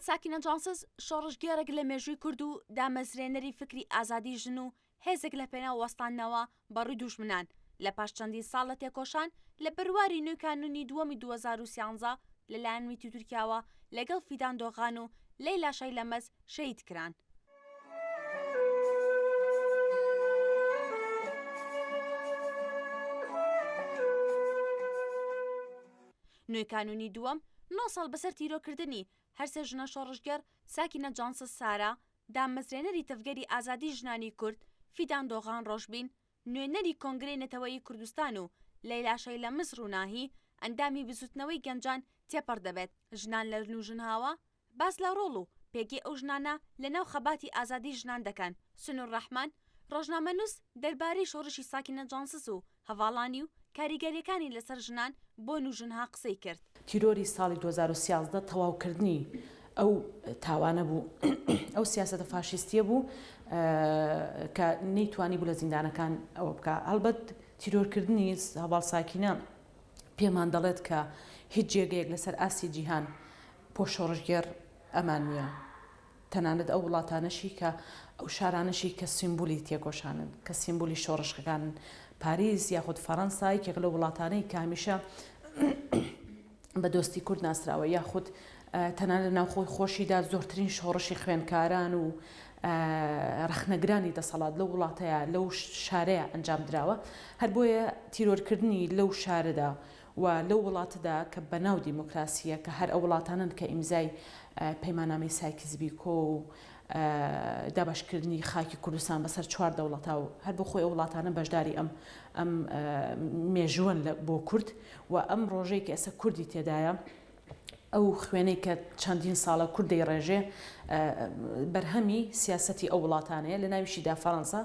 ساکینە جانسز شۆڕژگێڕێک لە مێژووی کورد و دامەزرێنەری فکری ئازادی ژن و هێزێک لە پێناو وەستانەوە بەڕووی دوژمنان لە پاش چەندین ساڵ لە تێکۆشان لە بڕواری نوێی کانونی دووەمی 2013 لەلایەن میتی تورکیاوە لەگەڵ فیدان دۆغان و لەیلا شەیلەمەز شەهید کران. نوێی کانونی دووەم 9 ساڵ بەسەر تیرۆکردنی هەرسێ ژنە شۆڕژگەر ساکینە جانسز سارا، دامەزرێنەری تەفگەری ئازادی ژنانی کورد فیدان دۆغان ڕۆژبین، نوێنەری کۆنگرەی نەتەوەیی کوردستان و لەیلا شەیلەمەز ڕووناهی ئەندامی بزوتنەوەی گەنجان تێپەڕ دەبێت. ژنان لە ژنهاوە باس لە ڕۆڵ و پێگی ئەو ژنانە لەناو خەباتی ئازادی ژنان دەکەن. سنوور ڕەحمان ڕۆژنامەنووس دەربارەی شۆڕشی ساکینە جانسز و هەواڵانی و کاریگەریەکانی لەسەر ژنان بۆ نوژنها قسەی کرد. تیرۆری ساڵی 2013 تەواوکردنی ئەو تاوانە بوو ئەو سیاسەتە فاشیستیە بوو کە نەیتوانی بوو لە زیندانەکان ئەوە بکە. هەڵبەت تیرۆرکردنی هەواڵ ساکینە پێمان دەڵێت کە هیچ جێگەیەک لەسەر ئاسی جیهان بۆ شۆڕژگێر ئەمان نییە، تەنانەت ئەو وڵاتانەشی کە ئەو شارانەشی کە سیمبولی تێکۆشانن کە سیمبولی شۆڕشەکانن، پاریس یاخود فەڕەنسا یەکێک لە وڵاتانەی کە هەمیشە بە دۆستی کورد ناسراوە، یاخود تەنانەت ناوخۆی خۆشیدا زۆرترین شۆڕشی خوێندکاران و ڕەخنەگرانی دەسەڵات لەو وڵاتەیە لەو شارەیە ئەنجام درراوە. هەر بۆیە تیرۆرکردنی لەو شارەدا و لەو وڵاتەدا کە بەناو دیموکراسیە کە هەر ئەو وڵاتانن کە ئیمزای پەیماننامەی سایکزبیکۆ و دابشکردنی خاکی کوردستان بەسەر 4 دەوڵەتا و هەر بۆ خۆی ئەو وڵاتانە بەشداری ئەم مێژووەن بۆ کورد و ئەم ڕۆژەی کە ئێستا کوردی تێدایە ئەو خوێنەی کە چەندین ساڵە کوردی ڕێژێ بەرهەمی سیاسەتی ئەو وڵاتانەیە لە ناویشیدا فەڕەنسا،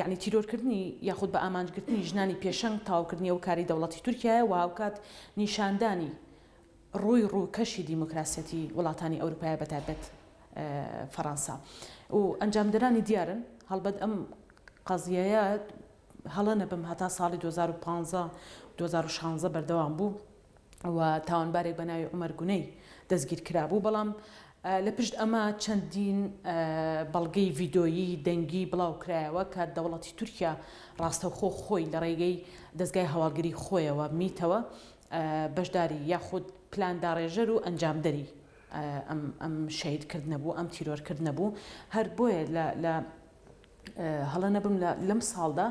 یعنی تیرۆرکردنی یاخود بە ئامانجگرتنی ژنانی پێشەنگ تاواکردنی ئەو کاری دەوڵەتی تورکیایە و هاوکات نیشاندانی ڕووکەشی دیموکراسەتی وڵاتانی ئەوروپایە بەتایبەت فەڕەنسا و ئەنجامدەرانی دیارن. هەڵبەت ئەم قەزیەیە هەڵە نەبم هەتا ساڵی 2015-2016 بەردەوام بوو و تاوانبارێک بە ناوی عومەر گونەی دەستگیر کرابوو، بەڵام لە پشت ئەمە چەندین بەڵگەی ڤیدۆیی دەنگی بڵاو کرایەوە کە دەوڵەتی تورکیا ڕاستەوخۆ خۆی لە ڕێگەی دەستگای هەواڵگری خۆیەوە میتەوە بەشداری یاخود پلانداڕێژەر و ئەنجامدەری ئەم شەهیدکردنە بوو، ئەم تیرۆرکردنە بوو. هەر بۆیە هەڵە نەبم لەم ساڵدا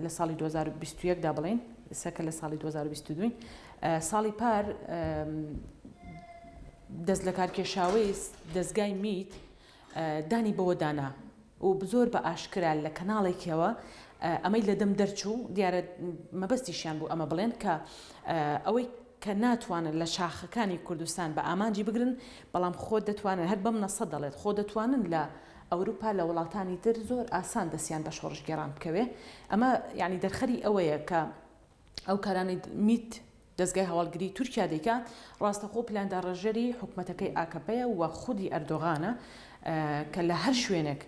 لە ساڵی 2021دا بڵێن سەکە لە ساڵی 2022 ساڵی پار دەست لە کارکێشاوەی دەستگای میت دانی بەوە دانا و زۆر بە ئاشکرا لە کەناڵێکەوە ئەمەی لە دەم دەرچوو دیارە مەبەستیشیان بوو ئەمە بڵێن کە ئەوەی کە ناتوانن لە شاخەکانی کوردستان بە ئامانجی بگرن، بەڵام خۆ دەتوانن هەر بەم نەسە دەڵێت خۆ دەتوانن لە ئەوروپا لە وڵاتانی تر زۆر ئاسان دەستیان بە شۆڕژگێڕان بکەوێ. ئەمە یعنی دەرخەری ئەوەیە کە ئەو کارانی میت دەستگای هەواڵگری تورکیا دەیکا ڕاستەخۆ پلانداڕێژەری حکوومەتەکەی ئاکەپەیە و خودی ئەردۆغانە کە لە هەر شوێنێک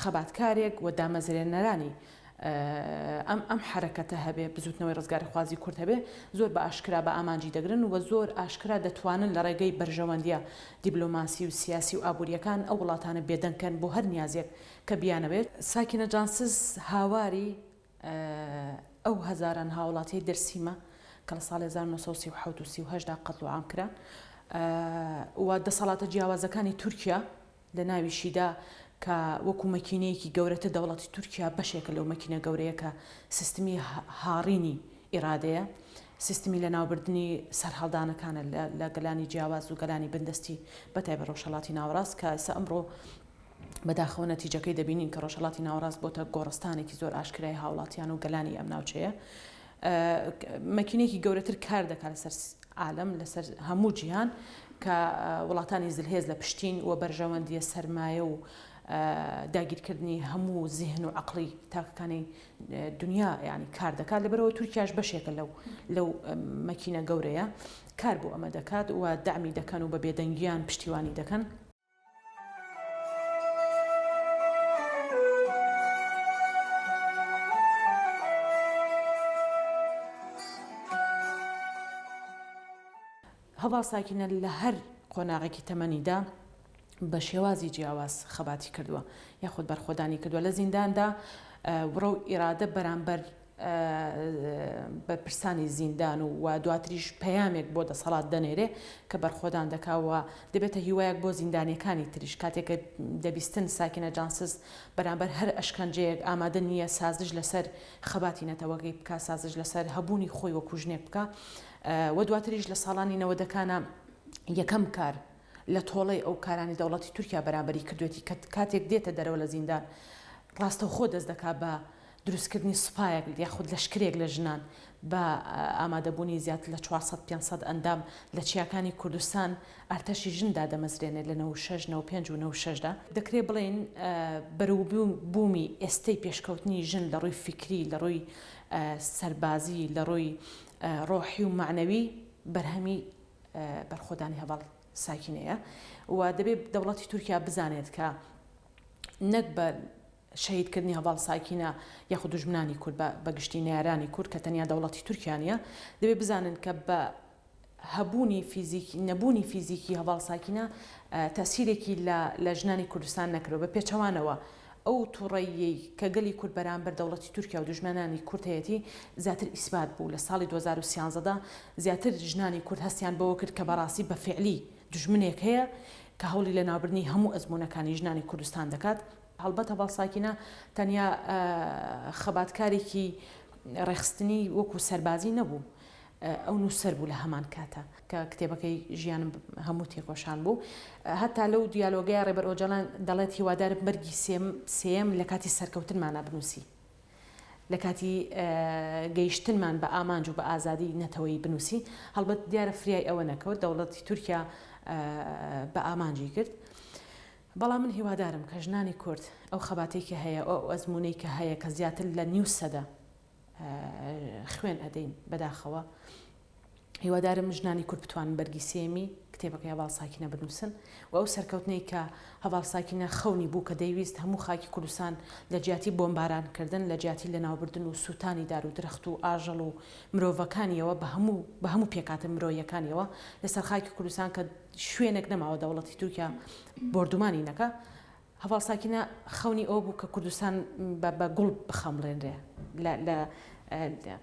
خەباتکارێک و دامەزرێنەرانی ئەم حرەکەتە هەبێ بزوتنەوەی ڕزگاری خوازی کورد هەبێ زۆر بە ئاشکرا بە ئامانجی دەگرن و زۆر ئاشکرا دەتوانن لە ڕێگەی بەرژەوەندیە دیبلۆماسی و سیاسی و ئابوووریەکان ئەو وڵاتانە بێدەنکەن بۆ هەر نیازێک کە بیانەوێت. ساکینە جانسز هاواری ئەو هەزاران هاوڵاتی دەرسیمە کە لە ساڵی 1938دا قەتڵ و عام کران و دەسەڵاتە جیاوازەکانی تورکیا لە ناویشیدا کە وەکو مەکینەیەکی گەورەتە دەوڵەتی تورکیا بەشێکە لەو مەکینە گەورەیە کە سیستمی هاڕینی ئیرادەیە، سیستمی لە ناوبردننی سەرهەڵدانەکانە لە گەلانی جیاواز و گەلانی بندستی بەتایبەت ڕۆژهەڵاتی ناوەڕاست کە ئێستا ئەمڕۆ بەداخەوە نەتیجەکەی دەبینین کە ڕۆژهەڵاتی ناوەڕاست بۆتە گۆڕستانێکی زۆر ئاشکرای هاوڵاتیان و گەلانی ئەم ناوچەیە. مەکینەیەکی گەورەتر کار دەکات لەسەر عالم لەسەر هەموو جیهان کە وڵاتانی زلهێز لە پشتین و بەرژەوەندیە سەرمایە و داگیرکردنی هەموو زیهن و عەقڵی تاکەکانی دنیا یعنی کار دەکات. لەبەرەوە تورکیاش بەشێکە لەو مەکینە گەورەیە کار بۆ ئەمە دەکات و دامی دەکەن و بە بێدەنگیان پشتیوانی دەکەن. هەواڵ ساکینە لە هەر قۆناغێکی تەمەنیدا بە شێوازی جیاواز خەباتی کردووە یاخود بەرخۆدانی کردووە لە زینداندا وڕە و ئیرادە بەرامبەر بە پرسانی زیندان و دواتریش پەیامێک بۆ دەسەڵات دەنێرێ کە بەرخۆدان دەکاوە دەبێتە هیوایەک بۆ زیندانیەکانی تریش کاتێکە دەبیستن ساکینە جانسز بەرامبەر هەر ئەشکەنجەیەک ئامادە نییە سازش لەسەر خەباتی نەتەوەگەی بکە سازش لەسەر هەبوونی خۆی وەکو ژنێک بکە و دواتریش لە ساڵانی 90ەکانە یەکەم کار لە تۆڵەی ئەو کارانی دەوڵەتی تورکیا بەرامبەری کردوێتی کاتێک دێتە دەرەوە لە زیندان ڕاستەوخۆ دەست دەکات بە دروستکردنی سوپایەک یاخود لەشکرێک لە ژنان بە ئامادەبوونی زیاتر لە 400-500 ئەندام لە چیاکانی کوردستان ئارتەشی ژندا دەمەزرێنێت لە 96 95 و 96دا دەکرێت بڵێن بەروبوومی ئێستەی پێشکەوتنی ژن لە ڕووی فکری لە ڕووی سەربازی لە ڕووی ڕۆحی و معنەوی بەرهەمی بەرخۆدانی هەواڵ ساکینەیە و دەبێت دەوڵەتی تورکیا بزانێت کە نەک بە شەهیدکردنی هەواڵ ساکینە یاخود دوژمنانی کورد بە گشتی نارانی کورد کە تەنیا دەوڵەتی تورکیانە دەبێت بزانن کە بە هەبوونی فیزیکی نەبوونی فیزیکی هەواڵ ساکینە تەسیرێکی لە ژنانی کوردستان نەکرەوە بە پێچەوانەوە ئەو تووڕەیی کە گەلی کورد بەرامبەر دەوڵەتی تورکیا و دوژمنانی کورد هەیەی زیاتر ئیسبات بوو لە ساڵی 2013دا زیاتر ژنانی کورد هەستیان بەوە کرد کە بەڕاستی بە فعلی دوژمنێک هەیە کە هەوڵی لە ناوبردنی هەموو ئەزمونونەکانی ژنانی کوردستان دەکات هەڵبەت هەواڵ ساکینە تەنیا خەباتکارێکی ڕێخستنی وەکو سەربازی نەبوو ئەو نووسەر بوو لە هەمان کاتە کە کتێبەکەی ژیانم هەموو تێکۆشان بوو هەتا لەو دیالۆگەی ڕێبەر ئۆجەڵان دەڵێت هیوادار بەرگی سێم لە کاتی سەرکەوتنمانە بنووسی لە کاتی گەیشتنمان بە ئامانج و بە ئازادی نەتەوەی بنووسی هەڵبەت دیارە فریای ئەوە نەکەوت دەوڵەتی تورکیا بە ئامانجی کرد بەڵام من هیوادارم کە ژنانی کورد ئەو خەباتێکی هەیە ئەو ئەزمونەی کە هەیە کە زیاتر لە نیو سەدە خوێن ئەدەین بەداخەوە هیوادارم ژنانی کورد بتوانن بەرگی سێمی کتێبەکەی هەواڵ ساکینە بنووسن و ئەو سەرکەوتنەی کە هەواڵ ساکینە خەونی بوو کە دەیویست هەموو خاکی کوردستان لە جیاتی بۆمبارانکردن لە جیاتی لە ناوبردن و سووتانی دار و درەخت و ئاژەڵ و مرۆڤەکانیەوە بە هەموو پێکاتە مرۆیەکانیەوە لەسەر خاکی کوردستان کە شوێنێک نەماوە دەوڵەتی تورکیا بردومانی نەکە هەواڵ ساکینە خەونی ئەو بوو کە کوردستان بە گوڵ بخەمڵێنرێ لە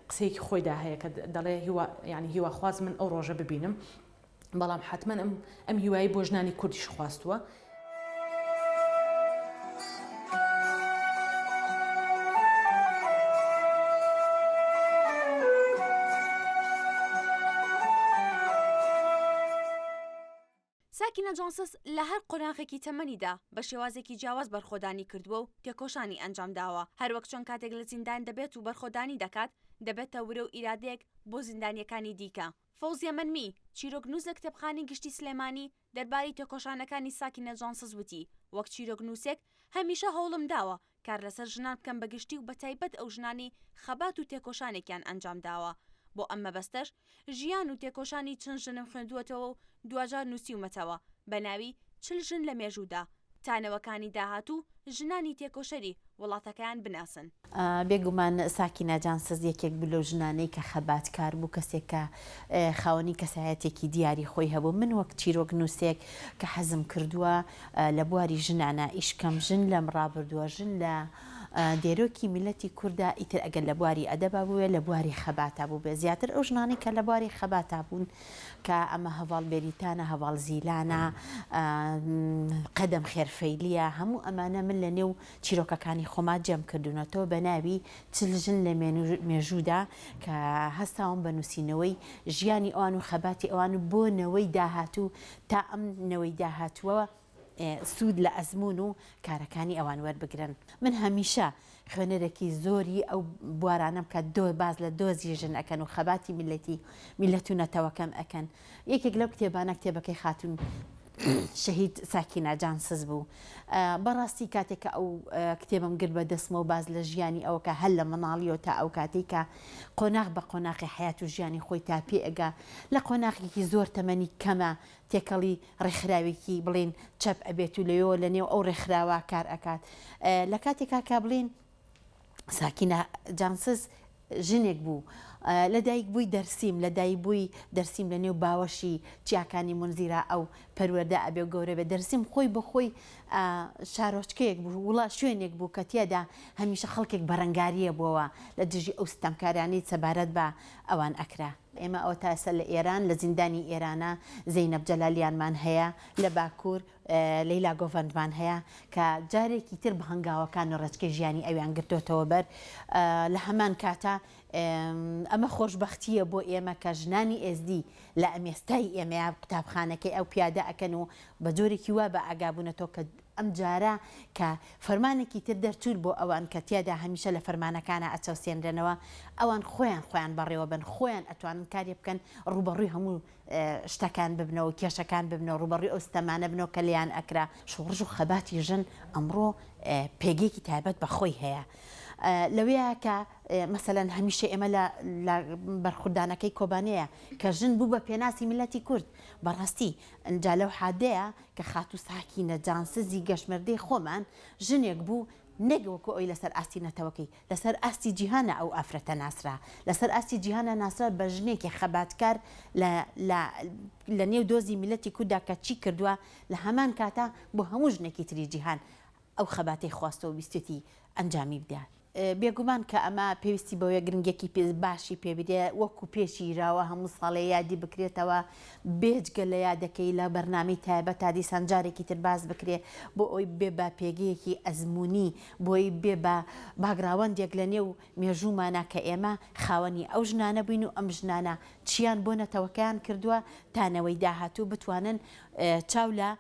قسەیەکی خۆیدا هەیە کە دەڵێ ینی هیواخواز من ئەو ڕۆژە ببینم بەڵام حتمما ئەم هیوایی بۆ ژنانی کوردیش خواستووە ساکینە جانسز لە هەر قۆناغێکی تەمەنیدا بە شێوازێکی جیاواز بەرخۆدانی کردووە و تێکۆشانی ئەنجام داوە هەروەک چۆن کاتێک لە زیندان دەبێت و بەرخۆدانی دەکات دەبێتە ورە و ئیرادەیەک بۆ زیندانیەکانی دیکە فەوزیە منمی چیرۆکنووس لە کتێبخانی گشتی سلێمانی دەربارەی تێکۆشانەکانی ساکینە جانسز وتی وەک چیرۆکنووسێک هەمیشە هەوڵم داوە کار لەسەر ژنان بکەم بەگشتی و بەتایبەت ئەو ژنانی خەبات و تێکۆشانێکیان ئەنجام داوە بۆ ئەمە بەستەش ژیان و تێکۆشانی چەند ژنم خوێندووەتەوە و دوجار نووسیومەتەوە بە ناوی چل ژن لە مێژوودا تانەوەکانی داهاتوو ژنانی تێکۆشەری وڵاتەکەیان بناسن بێگومان ساکینە جانسز یەکێک بوو لەو ژنانەی کە خەباتکار بوو کەسێک کە خاوەنی کەسایەتێکی دیاری خۆی هەبوو من وەک چیرۆک نووسێک کە حەزم کردووە لە بواری ژنانە ئیشکەم ژن لەم ڕابردووە ژن لە دێرۆکی میلەتی کووردا ئیتر ئەگەر لە بواری ئەدەبا بووێ لە بواری خەباتا بوو بێ زیاتر ئەو ژنانی کە لە بواری خەباتا بوون کە ئەمە هەواڵ بێریتانە هەواڵ زیلانە قەدەم خێرفەیلیە هەموو ئەمانە من لە نێو چیرۆکەکانی خۆما جەم کردوونەتەوە بە ناوی چل ژن لە مێژوودا کە هەستاوم بە نووسینەوەی ژیانی ئەوان و خەباتی ئەوان بۆ نەوەی داهاتوو تا ئەم نەوەی داهاتووە سوود لە ئەزمون و کارەکانی ئەوان وەربگرن من هەمیشە خوێنەرێکی زۆری ئەو بوارانم کە باز لە دۆزی ژن ئەکەن و خەباتی میلەت و نەتەوەکەم ئەکەن یەکێک لەو کتێبانە کتێبەکەی خاتون شەهید ساکینە جانسز بوو بەڕاستی کاتێککە ئەو کتێبم گر بە دەستمە و باز لە ژیانی ئەوە کە هەل لە مناڵیەوە تا ئەو کاتێککە قۆناغ بە قۆناغی حیات و ژیانی خۆی تا پێ ئەگا لە قۆناغێکی زۆر تەمەنی کەمە تێکەڵی ڕێکخراوێکی بڵێن چەپ ئەبێت و لەوێەوە لە نێو ئەو ڕێکخراوە کار ئەکات لە کاتێکا کا بڵێن ساکینە جانسز ژنێک بوو لەدایک بووی دەرسیم لەدایک بووی دەرسیم لە نێو باوەشی چیاکانی منزیرا ئەو پەروەردە ئەبێ گەورە بێ دەرسیم خۆی بەخۆی شارۆچکەیەک بوو وڵات شوێنێک بوو کە تێدا هەمیشە خەڵکێک بەرەنگاریە بووەوە لە دژی ئەو ستەمکارانەی سەبارەت بە ئەوان ئەکرا ئێمە ئەوە تاسە لە ئێران لە زیندانی ئێرانە زەینەب جەلالیانمان هەیە لە باکوور لەیلا گۆڤەندمان هەیە کە جارێکی تر بە هەنگاوەکان و ڕێچکەی ژیانی ئەویان گرتوتەوە بەر لە هەمان کاتە ئەمە خۆشببختیە بۆ ئێمە کە ژنانی ئێزدی لە ئەمێستای ئێمەیە قوتابخانەکەی ئەو پیادە ئەکەن و بە جۆرێکی وا بە ئاگابوونەتەوە کە ئەم جارە کە فەرمانێکی تر دەرچوور بۆ ئەوان کە تیادا هەمیشە لە فەرمانەکانە ئەچەوسێنرێنەوە ئەوان خۆیان بەڕێوە بن خۆیان ئەتوانن کاری بکەن ڕوبەڕووی هەموو شتەکان ببنەوە کێشەکان ببنەوە ڕوبەڕووی ئەو ستەمانە بنەوە کە لیان ئەکرا شۆڕژ و خەباتی ژن ئەمڕۆ پێگەیەکی تایبەت بە خۆی هەیە لەوەیە کە مەسەلەن هەمیشە ئێمە لە بەرخوردانەکەی کۆبانەیە کە ژن بوو بە پێناسی ملەتی کورد بەڕاستی ئەنجا لەو حادەیە کە خاتوو ساکینە جانسزی گەشمەردەی خۆمان ژنێک بوو نەگەوەکو ئەوی لەسەر ئاستی نەتەوەکەی لەسەر ئاستی جیهانە ئەو ئافرەتە ناسرا لەسەر ئاستی جیهانە ناسرا بە ژنێکی خەباتکار لە نێو دۆزی ملەتی کووردا کە چی کردووە لە هەمان کاتە بۆ هەموو ژنێکی تری جیهان ئەو خەباتەی خواستەوە بیستێتی ئەنجامی بدات بێگومان کە ئەمە پێویستی بەوەیە گرنگێکی باشی پێبدێ وەکو پێشیراوە هەموو ساڵێ یادی بکرێتەوە بێجگە لە یادەکەی لە بەرنامەی تایبەت تا دیسان جارێکی تر باز بکرێ بۆ ئەوی بێ بە پێگەیەکی ئەزمموی بۆی بێ بە باگراوەندێک لە نێو مێژوومانە کە ئێمە خاوەنی ئەو ژنانە بووین و ئەم ژنانە چیان بۆ نەتەوەکەیان کردووە تانەوەی داهاتوو بتوانن چاو لە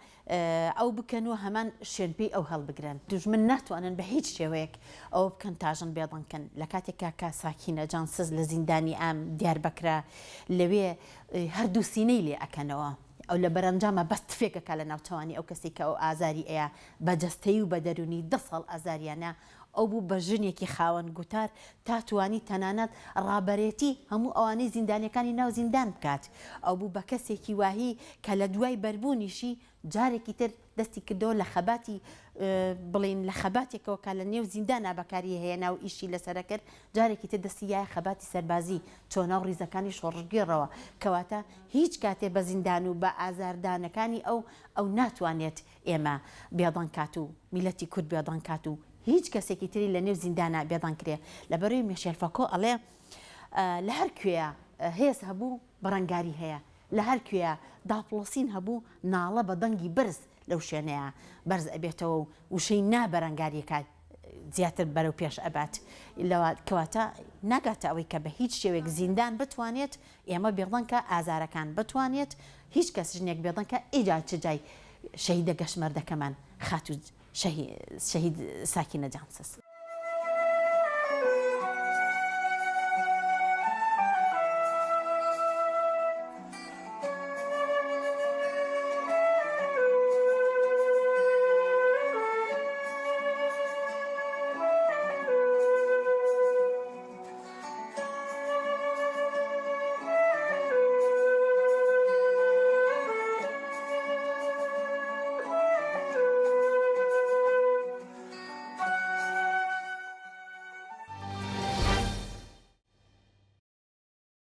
ئەو بکەن و هەمان شوێنپێی ئەو هەڵبگرن دوژمن ناتوانن بە هیچ شێوەیەک ئەو بکەن تاژن بێڵنکەن لە کاتێکا کە ساکینە جانسز لە زیندانی ئام دیار بکرا لەوێ هەردوو سینەی لێ ئەکەنەوە ئەو لە بەرەنجامە بەست فێکەکە لە ناوچەوانی ئەو کەسی کە ئەو ئازاری ئەیە بەجەستەی و بە دەرونی 10 ساڵ ئازاریانە ئەو بوو بە ژنێکی خاوەن گوتار تا توانی تەنانەت ڕابەرێتی هەموو ئەوانەی زیندانەکانی ناو زیندان بکات ئەو بوو بە کەسێکی واهی کە لە دوای بەربوونیشی جارێکی تر دەستی کردەوە لە خەباتی بڵین لە خەباتێکەوە کە لە نێو زیندانە بەکاری هێنا و ئیشی لەسەرە کرد جارێکی تر دەستی یای خەباتی سەربازی چۆناو ڕیزەکانی شۆڕژگێڕەوە کەواتە هیچ کاتێ بە زیندان و بە ئازاردانەکانی ئەو ناتوانێت ئێمە بێدان کات و میلەتی کورد بێدان کات و هیچ کەسێکی تری لە نێو زیندانە بێدان کرێ لەبەرەوەی مێشێلفەکۆ ئەڵێ لە هەر کوێیە هێز هەبوو بەڕەنگاری هەیە لە هەر کوێیە داپڵۆسین هەبوو ناڵە بە دەنگی بەرز لەو شوێنەیە بەرز ئەبێتەوە و وشەی نابەرەنگاریەکە زیاتر بەرەو پێش ئەبات لەوە کەواتە ناگاتە ئەوەی کە بە هیچ شێوێک زیندان بتوانێت ئێمە بێڵەنکە ئازارەکان بتوانێت هیچ کەس ژنێک بێڵەنکە ئیجا چ جای شەهیدە گەشمەردەکەمان خاتوو شەهید ساکینە جانسز